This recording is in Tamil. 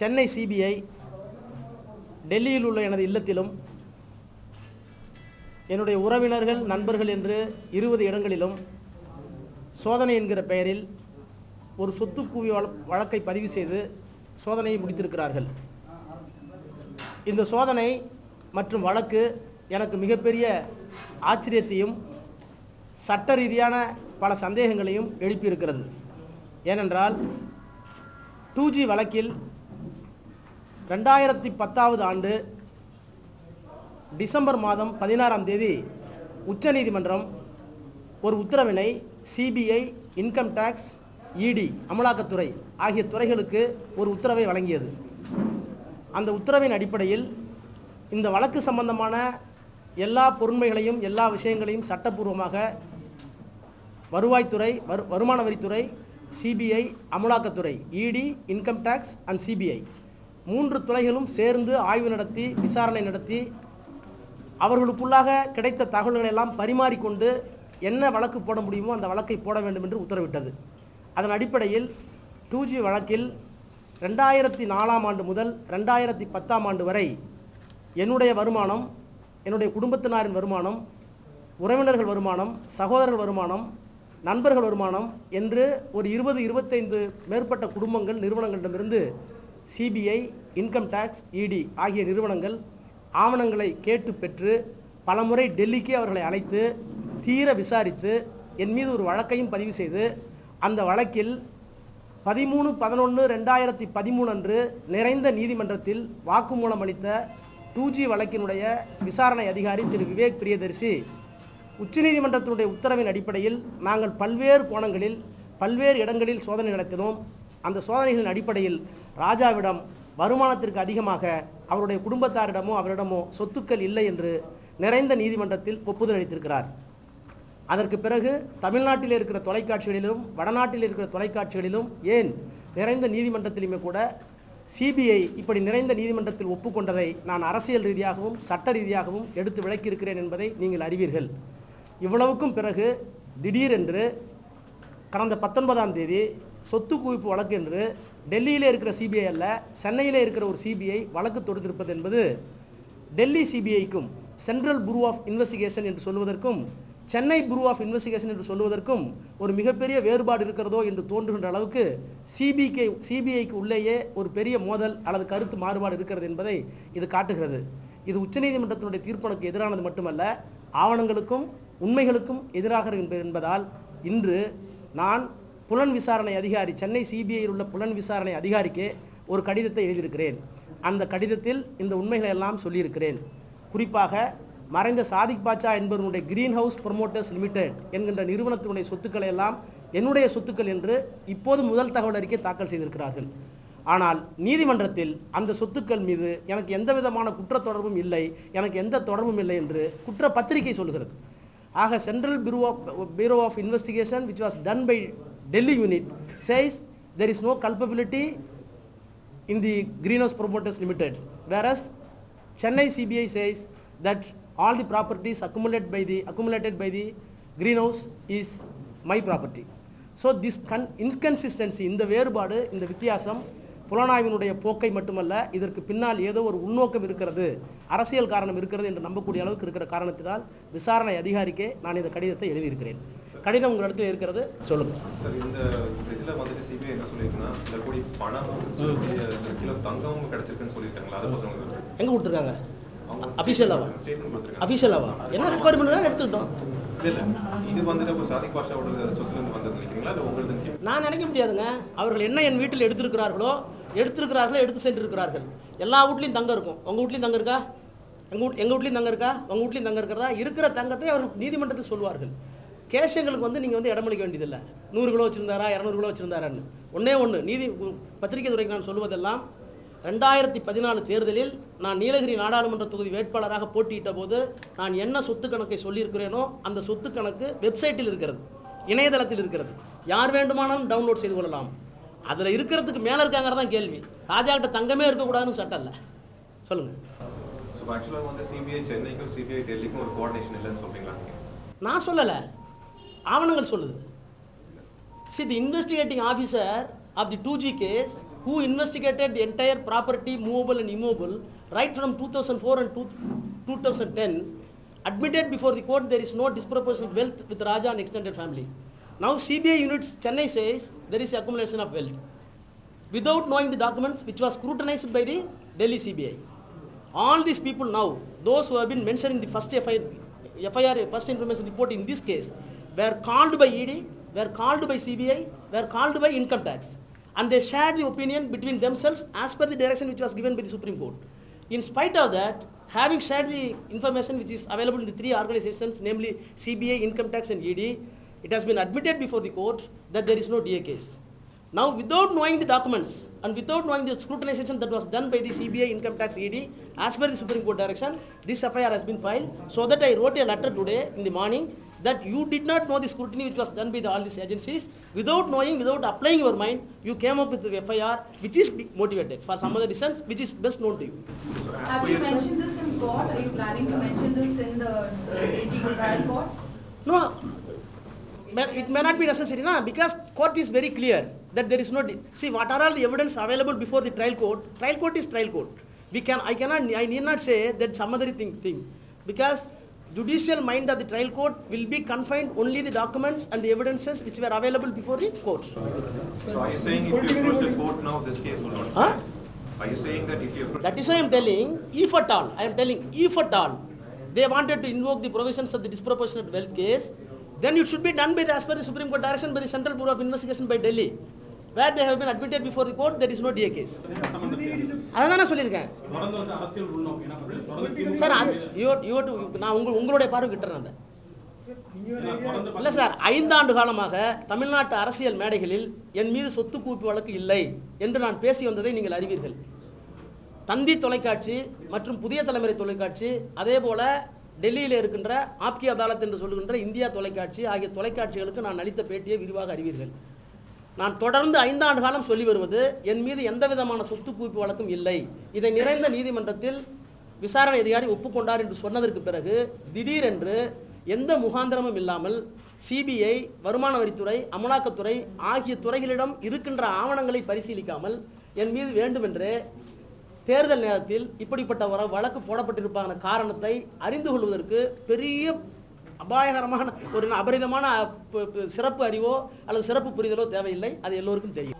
சென்னை சிபிஐ டெல்லியில் உள்ள எனது இல்லத்திலும் என்னுடைய உறவினர்கள் நண்பர்கள் என்று 20 இடங்களிலும் சோதனை என்கிற பெயரில் ஒரு சொத்து குவிய வழக்கை பதிவு செய்து சோதனையை முடித்திருக்கிறார்கள். இந்த சோதனை மற்றும் வழக்கு எனக்கு மிகப்பெரிய ஆச்சரியத்தையும் சட்ட ரீதியான பல சந்தேகங்களையும் எழுப்பியிருக்கிறது. ஏனென்றால் 2G வழக்கில் 2010 ஆண்டு டிசம்பர் மாதம் 16ஆம் தேதி உச்சநீதிமன்றம் ஒரு உத்தரவினை சிபிஐ, இன்கம் டேக்ஸ், இடி, அமலாக்கத்துறை ஆகிய துறைகளுக்கு ஒரு உத்தரவை வழங்கியது. அந்த உத்தரவின் அடிப்படையில் இந்த வழக்கு சம்பந்தமான எல்லா பொறுமைகளையும் எல்லா விஷயங்களையும் சட்டப்பூர்வமாக வருவாய்த்துறை, வருமான வரித்துறை, சிபிஐ, அமலாக்கத்துறை, இடி, இன்கம் டேக்ஸ் அண்ட் சிபிஐ 3 துறைகளும் சேர்ந்து ஆய்வு நடத்தி விசாரணை நடத்தி அவர்களுக்குள்ளாக கிடைத்த தகவல்களை எல்லாம் பரிமாறிக்கொண்டு என்ன வழக்கு போட முடியுமோ அந்த வழக்கை போட வேண்டும் என்று உத்தரவிட்டது. அதன் அடிப்படையில் 2G வழக்கில் 2004ஆம் ஆண்டு முதல் 2010ஆம் ஆண்டு வரை என்னுடைய வருமானம், என்னுடைய குடும்பத்தினரின் வருமானம், உறவினர்கள் வருமானம், சகோதரர்கள் வருமானம், நண்பர்கள் வருமானம் என்று ஒரு 20-25 மேற்பட்ட குடும்பங்கள் நிறுவனங்களிடமிருந்து சிபிஐ, இன்கம் டேக்ஸ், இடி ஆகிய நிறுவனங்கள் ஆவணங்களை கேட்டு பெற்று பலமுறை டெல்லிக்கு அவர்களை அழைத்து தீர விசாரித்து என் மீது ஒரு வழக்கையும் பதிவு செய்து அந்த வழக்கில் 13/11/2013 அன்று நிறைந்த நீதிமன்றத்தில் வாக்குமூலம் அளித்த 2G வழக்கினுடைய விசாரணை அதிகாரி திரு விவேக் பிரியதர்சி உச்சநீதிமன்றத்தினுடைய உத்தரவின் அடிப்படையில் நாங்கள் பல்வேறு கோணங்களில் பல்வேறு இடங்களில் சோதனை நடத்தினோம். அந்த சோதனைகளின் அடிப்படையில் ராஜாவிடம் வருமானத்திற்கு அதிகமாக அவருடைய குடும்பத்தாரிடமோ அவரிடமோ சொத்துக்கள் இல்லை என்று நிறைந்த நீதிமன்றத்தில் ஒப்புதல் அளித்திருக்கிறார். அதற்கு பிறகு தமிழ்நாட்டில் இருக்கிற தொலைக்காட்சிகளிலும் வடநாட்டில் இருக்கிற தொலைக்காட்சிகளிலும் ஏன் நிறைந்த நீதிமன்றத்திலுமே கூட சிபிஐ இப்படி நிறைந்த நீதிமன்றத்தில் ஒப்புக்கொண்டதை நான் அரசியல் ரீதியாகவும் சட்ட ரீதியாகவும் எடுத்து விளக்கியிருக்கிறேன் என்பதை நீங்கள் அறிவீர்கள். இவ்வளவுக்கும் பிறகு திடீரென்று கடந்த 19ஆம் தேதி சொத்து குவிப்பு வழக்கு என்று டெல்லியிலே இருக்கிற சிபிஐ அல்ல, சென்னையிலே இருக்கிற ஒரு சிபிஐ வழக்கு தொடுத்திருப்பது என்பது டெல்லி சிபிஐக்கும் சென்ட்ரல் புரூ ஆஃப் இன்வெஸ்டிகேஷன் என்று சொல்வதற்கும் சென்னை புரூ ஆஃப் இன்வெஸ்டிகேஷன் என்று சொல்வதற்கும் ஒரு மிகப்பெரிய வேறுபாடு இருக்கிறதோ என்று தோன்றுகின்ற அளவுக்கு சிபிஐக்கு உள்ளேயே ஒரு பெரிய மோதல் அல்லது கருத்து மாறுபாடு இருக்கிறது என்பதை இது காட்டுகிறது. இது உச்சநீதிமன்றத்தினுடைய தீர்ப்புக்கு எதிரானது மட்டுமல்ல, ஆவணங்களுக்கும் உண்மைகளுக்கும் எதிராக என்பதால் இன்று நான் புலன் விசாரணை அதிகாரி, சென்னை சிபிஐயில் உள்ள புலன் விசாரணை அதிகாரிக்கு ஒரு கடிதத்தை எழுதியிருக்கிறேன். அந்த கடிதத்தில் இந்த உண்மைகளை எல்லாம் சொல்லியிருக்கிறேன். குறிப்பாக மறைந்த சாதிக் பாட்சா என்பவருடைய கிரீன் ஹவுஸ் ப்ரொமோட்டர்ஸ் லிமிடெட் என்கின்ற நிறுவனத்தினுடைய சொத்துக்களை எல்லாம் என்னுடைய சொத்துக்கள் என்று இப்போது முதல் தகவல் அறிக்கை தாக்கல் செய்திருக்கிறார்கள். ஆனால் நீதிமன்றத்தில் அந்த சொத்துக்கள் மீது எனக்கு எந்த விதமான குற்ற தொடர்பும் இல்லை, எனக்கு எந்த தொடர்பும் இல்லை என்று குற்ற பத்திரிகை சொல்கிறது. ஆக central bureau of investigation which was done by Delhi unit says there is no culpability in the Greenhouse Promoters Limited, whereas Chennai CBI says that all the properties accumulated by the greenhouse is my property. So this inconsistency, இந்த வேறுபாடு, இந்த வித்தியாசம் புலனாய்வினுடைய போக்கை மட்டுமல்ல, இதற்கு பின்னால் ஏதோ ஒரு உள்நோக்கம் இருக்கிறது, அரசியல் காரணம் இருக்கிறது என்று நம்பக்கூடிய அளவுக்கு இருக்கிற காரணத்தினால் விசாரணை அதிகாரிக்கே நான் இந்த கடிதத்தை எழுதியிருக்கிறேன். கடிதம் உங்களிடத்தில் இருக்கிறது, சொல்லுங்க சார். இந்த இதில் வந்துட்டு சிபிஐ என்ன சொல்லியிருக்குன்னா சில கோடி பணமும் கிலோ தங்கமும் கிடைச்சிருக்குன்னு சொல்லியிருக்காங்களா? அதை பற்றி எங்கே கொடுத்துருக்காங்க? அஃபிஷியலாவா? அஃபிஷியலாவா? என்ன ரெக்குவயர்மெண்ட் எடுத்துக்கிட்டோம். இல்லை, இது வந்துட்டு சாதிக் பாஷாவோட சொத்துலேருந்து வந்தது நினைக்கிறீங்களா? இல்லை உங்களுக்கு நான் நினைக்க முடியாதுங்க. அவர்கள் என்ன என் வீட்டில் எடுத்திருக்கிறார்களோ எடுத்து சென்றிருக்கிறார்கள். எல்லா வீட்லையும் தங்கம் இருக்கும். உங்கள் வீட்லையும் தங்கம் இருக்கா? எங்கள் வீட்லையும் தங்கம் இருக்கா? உங்கள் வீட்லையும் தங்கம் இருக்கிறதா? இருக்கிற தங்கத்தை அவர்கள் நீதிமன்றத்தில் சொல்வார்கள். கேஷங்களுக்கு வந்து நீங்கள் வந்து இடமளிக்க வேண்டியதில்லை. 100 கிலோ வச்சுருந்தாரா, 200 கிலோ வச்சுருந்தாரான்னு. ஒன்று நீதி பத்திரிகை துறைக்கு நான் சொல்வதெல்லாம் 2014 தேர்தலில் நான் நீலகிரி நாடாளுமன்ற தொகுதி வேட்பாளராக போட்டியிட்ட போது நான் என்ன சொத்து கணக்கை சொல்லியிருக்கிறேனோ அந்த சொத்து கணக்கு வெப்சைட்டில் இருக்கிறது, இணையதளத்தில் இருக்கிறது. யார் வேண்டுமானாலும் டவுன்லோட் செய்து கொள்ளலாம். அதில் இருக்கிறதுக்கு மேலே இருக்காங்கிறதான் கேள்வி. ராஜா கிட்ட தங்கமே இருக்கக்கூடாதுன்னு சட்டம் இல்லை. சொல்லுங்க. சிபிஐ சென்னைக்கும் சிபிஐ டெல்லிக்கும் ஒரு கோஆர்டினேஷன் இல்லைன்னு சொல்றீங்களா? நான் சொல்லலை, ஆவணங்கள் சொல்லுது. See, the investigating officer of the 2G case who investigated the entire property, movable and immovable, right from 2004 and 2010, admitted before the court there is no disproportionate wealth with Raja and extended family. Now CBI units Chennai says there is accumulation of wealth without knowing the documents which was scrutinized by the Delhi CBI. All these people now, those who have been mentioned in the first FIR, first information report in this case, were called by ED, were called by CBI, were called by income tax, and they shared the opinion between themselves as per the direction which was given by the Supreme Court. In spite of that, having shared the information which is available in the three organizations, namely CBI, income tax and ED, it has been admitted before the court that there is no DA case. Now, without knowing the documents and without knowing the scrutinization that was done by the CBI, income tax, ED, as per the Supreme Court direction, this FIR has been filed. So that I wrote a letter today in the morning that you did not know the scrutiny which was done by all these agencies. Without knowing, without applying your mind, you came up with the FIR which is motivated for some other reasons which is best known to you. So as Have per you your- mentioned this in court? Are you planning to mention this in the trial court? No, it may not be necessary, na? Because court is very clear that there is no. See, what are all the evidence available before the trial court? Trial court is trial court. I need not say that some other thing, because judicial mind of the trial court will be confined only the documents and the evidences which were available before the court. So are you saying if you approach the court now, this case will not stand? Are you saying that if you approach... That is why I am telling, if at all, they wanted to invoke the provisions of the disproportionate wealth case, then it should be done by as per the Supreme Court direction by the Central Bureau of Investigation by Delhi, where they have been admitted before the court, there is no DA case. அதான் நான் சொல்லியிருக்கேன் சார். நான் உங்களுடைய பார்வை கிட்டுறேன். இல்ல சார், 5 ஆண்டு காலமாக தமிழ்நாட்டு அரசியல் மேடைகளில் என் மீது சொத்து குவிப்பு வழக்கு இல்லை என்று நான் பேசி வந்ததை நீங்கள் அறிவீர்கள். தந்தி தொலைக்காட்சி மற்றும் புதிய தலைமுறை தொலைக்காட்சி, அதே போல டெல்லியில் இருக்கின்ற ஆப்கி அதாலத் என்று சொல்லுகின்ற இந்தியா தொலைக்காட்சி ஆகிய தொலைக்காட்சிகளுக்கு நான் அளித்த பேட்டியை விரிவாக அறிவீர்கள். நான் தொடர்ந்து 5 ஆண்டு காலம் சொல்லி வருவது என் மீது எந்த விதமான சொத்து குவிப்பு வழக்கும் இல்லை. இதை நிறைந்த நீதிமன்றத்தில் விசாரணை அதிகாரி ஒப்புக்கொண்டார் என்று சொன்னதற்கு பிறகு திடீரென்று எந்த முகாந்திரமும் இல்லாமல் சிபிஐ, வருமான வரித்துறை, அமலாக்கத்துறை ஆகிய துறைகளிடம் இருக்கின்ற ஆவணங்களை பரிசீலிக்காமல் என் மீது வேண்டுமென்றே தேர்தல் நேரத்தில் இப்படிப்பட்ட ஒரு வழக்கு போடப்பட்டிருப்பான காரணத்தை அறிந்து கொள்வதற்கு பெரிய அபாயகரமான ஒரு அபரிதமான சிறப்பு அறிவோ அல்லது சிறப்பு புரிதலோ தேவையில்லை. அது எல்லோருக்கும் தெரியும்.